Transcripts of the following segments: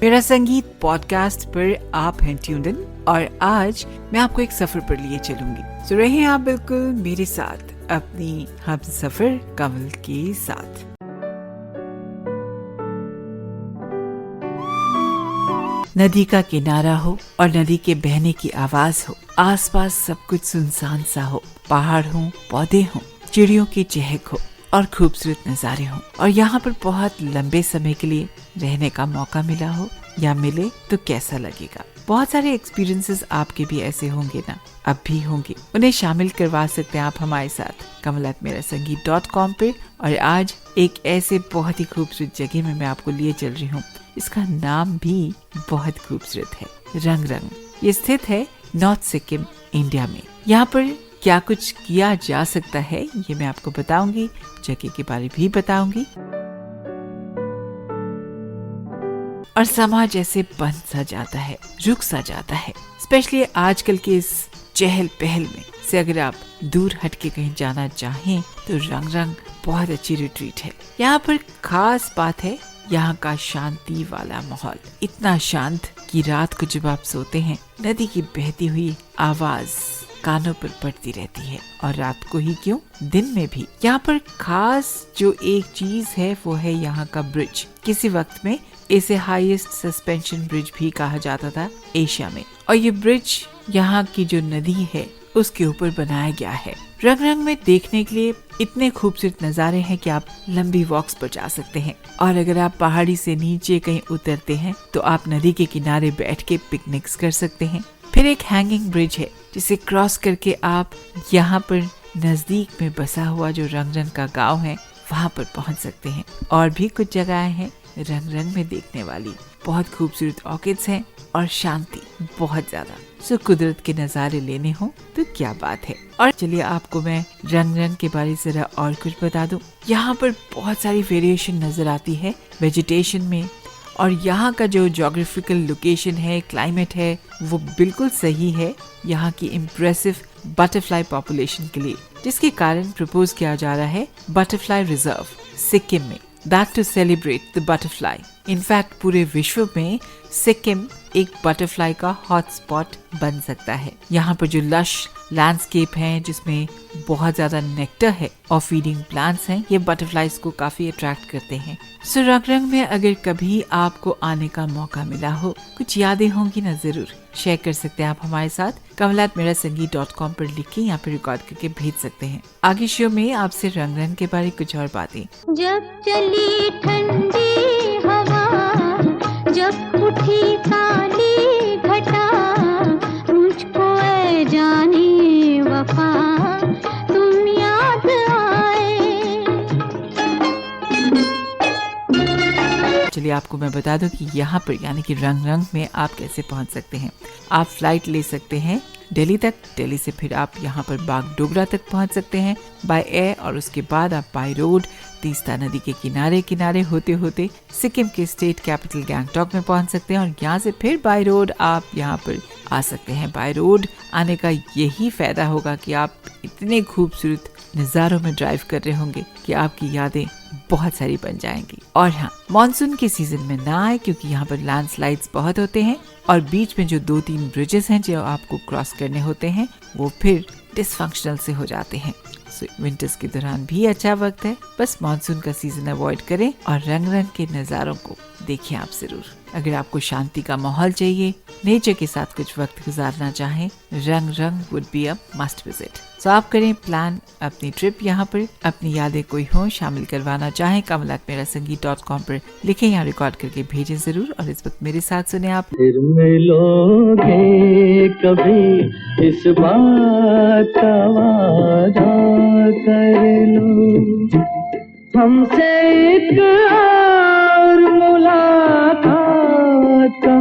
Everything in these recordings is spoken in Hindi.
मेरा संगीत पॉडकास्ट पर आप हैं ट्यून्ड इन और आज मैं आपको एक सफर पर लिए चलूंगी। तो रहे आप बिल्कुल मेरे साथ अपनी हम सफर कमल के साथ। नदी का किनारा हो और नदी के बहने की आवाज हो, आसपास सब कुछ सुनसान सा हो, पहाड़ हो, पौधे हो, चिड़ियों की चहक हो और खूबसूरत नजारे हो, और यहाँ पर बहुत लंबे समय के लिए रहने का मौका मिला हो या मिले तो कैसा लगेगा। बहुत सारे एक्सपीरियंसेस आपके भी ऐसे होंगे ना, अब भी होंगे। उन्हें शामिल करवा सकते हैं आप हमारे साथ kamal@merasangeet.com पे। और आज एक ऐसे बहुत ही खूबसूरत जगह में मैं आपको लिए चल रही हूँ। इसका नाम भी बहुत खूबसूरत है, रंग रंग। ये स्थित है नॉर्थ सिक्किम, इंडिया में। यहाँ पर क्या कुछ किया जा सकता है ये मैं आपको बताऊंगी, जगह के बारे भी बताऊंगी, और समाज ऐसे बंद सा जाता है, रुक सा जाता है। स्पेशली आजकल के इस चहल पहल में से अगर आप दूर हट के कहीं जाना चाहें तो रंग रंग बहुत अच्छी रिट्रीट है। यहाँ पर खास बात है यहाँ का शांति वाला माहौल। इतना शांत कि रात को जब आप सोते हैं नदी की बहती हुई आवाज कानों पर पड़ती रहती है, और रात को ही क्यों, दिन में भी। यहाँ पर खास जो एक चीज है वो है यहाँ का ब्रिज। किसी वक्त में इसे हाईएस्ट सस्पेंशन ब्रिज भी कहा जाता था एशिया में, और ये ब्रिज यहाँ की जो नदी है उसके ऊपर बनाया गया है। रंग रंग में देखने के लिए इतने खूबसूरत नज़ारे हैं कि आप लंबी वॉक्स पर जा सकते हैं, और अगर आप पहाड़ी से नीचे कहीं उतरते हैं तो आप नदी के किनारे बैठ के पिकनिक्स कर सकते हैं। फिर एक हैंगिंग ब्रिज है जिसे क्रॉस करके आप यहाँ पर नजदीक में बसा हुआ जो रंग रंग का गांव है वहाँ पर पहुँच सकते हैं। और भी कुछ जगहें हैं रंग रंग में देखने वाली, बहुत खूबसूरत ऑर्किड्स हैं और शांति बहुत ज्यादा। सो कुदरत के नजारे लेने हो तो क्या बात है। और चलिए आपको मैं रंग रंग के बारे में जरा और कुछ बता दूं। यहाँ पर बहुत सारी वेरिएशन नजर आती है वेजिटेशन में, और यहाँ का जो ज्योग्राफिकल लोकेशन है, क्लाइमेट है, वो बिल्कुल सही है यहाँ की इम्प्रेसिव बटरफ्लाई पॉपुलेशन के लिए, जिसके कारण प्रपोज किया जा रहा है बटरफ्लाई रिजर्व सिक्किम में, that to celebrate the butterfly. In fact पूरे विश्व में सिक्किम एक बटरफ्लाई का हॉटस्पॉट बन सकता है। यहाँ पर जो लश लैंडस्केप है जिसमें बहुत ज्यादा नेक्टर है और फीडिंग प्लांट्स हैं, ये बटरफ्लाइज को काफी अट्रैक्ट करते हैं। सो रंग रंग में अगर कभी आपको आने का मौका मिला हो, कुछ यादें होंगी ना, जरूर शेयर कर सकते हैं आप हमारे साथ kamal@merasangeet.com पर लिख के यहाँ पे रिकॉर्ड करके भेज सकते हैं। आगे शो में आपसे रंग रंग के बारे कुछ और बातें। जब चली ठंडी हवा, जब उठी काली घटा, मुझको ऐ जाने वफा तुम याद आए। चलिए आपको मैं बता दूं कि यहाँ पर यानी कि रंग रंग में आप कैसे पहुँच सकते हैं। आप फ्लाइट ले सकते हैं दिल्ली तक, दिल्ली से फिर आप यहाँ पर बागडोगरा तक पहुँच सकते हैं बाय एयर, और उसके बाद आप बाय रोड तीस्ता नदी के किनारे किनारे होते होते सिक्किम के स्टेट कैपिटल गैंगटॉक में पहुँच सकते हैं, और यहाँ से फिर बाय रोड आप यहाँ पर आ सकते हैं। बाय रोड आने का यही फायदा होगा कि आप इतने खूबसूरत नज़ारों में ड्राइव कर रहे होंगे कि आपकी यादें बहुत सारी बन जाएंगी। और हाँ, मॉनसून के सीजन में ना आए क्योंकि यहाँ पर लैंडस्लाइड्स बहुत होते हैं, और बीच में जो 2-3 ब्रिजेस हैं जो आपको क्रॉस करने होते हैं वो फिर डिसफंक्शनल से हो जाते हैं। सो विंटर्स के दौरान भी अच्छा वक्त है, बस मॉनसून का सीजन अवॉइड करें और रंग रंग के नज़ारों को देखें आप जरूर। अगर आपको शांति का माहौल चाहिए, नेचर के साथ कुछ वक्त गुजारना चाहें, रंग रंग would be a must visit. So आप करें प्लान अपनी ट्रिप यहाँ पर, अपनी यादें कोई हो शामिल करवाना चाहें kamal@merasangeet.com पर लिखें या रिकॉर्ड करके भेजें जरूर। और इस वक्त मेरे साथ सुने आप। फिर मिलोगे कभी इस बात का वादा कर लो, हमसे एक और मुलाकात का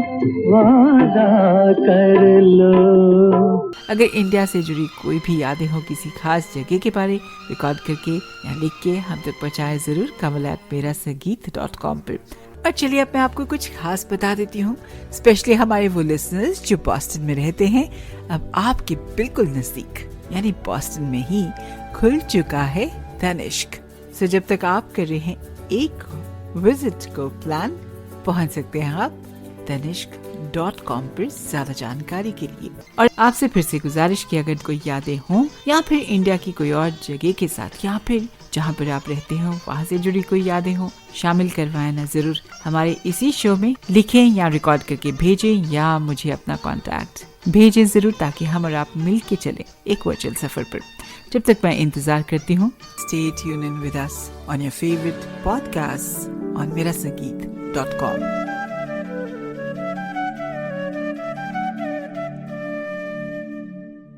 वादा कर लो। अगर इंडिया से जुड़ी कोई भी यादें हो किसी खास जगह के बारे, रिकॉर्ड करके या लिख के हम तक पहुँचाए जरूर kamal@merasangeet.com पर। और चलिए अब मैं आपको कुछ खास बता देती हूँ, स्पेशली हमारे वो लिसनर्स जो बॉस्टन में रहते हैं। अब आपके बिल्कुल नजदीक यानी बॉस्टन में ही खुल चुका है तनिष्क। सो जब तक आप कर रहे हैं एक विजिट को प्लान, पहुंच सकते हैं आप tanishq.com पर ज्यादा जानकारी के लिए। और आपसे फिर से गुजारिश की, अगर कोई यादें हों या फिर इंडिया की कोई और जगह के साथ या फिर जहाँ पर आप रहते हो वहाँ से जुड़ी कोई यादें हो, शामिल करवाएं ना जरूर हमारे इसी शो में। लिखें या रिकॉर्ड करके भेजें या मुझे अपना कॉन्टैक्ट भेजें जरूर, ताकि हम और आप मिल के चले एक वर्चुअल सफर पर। जब तक मैं इंतजार करती हूँ, stay tuned in with us on your favourite podcast on मेरासंगीत.com।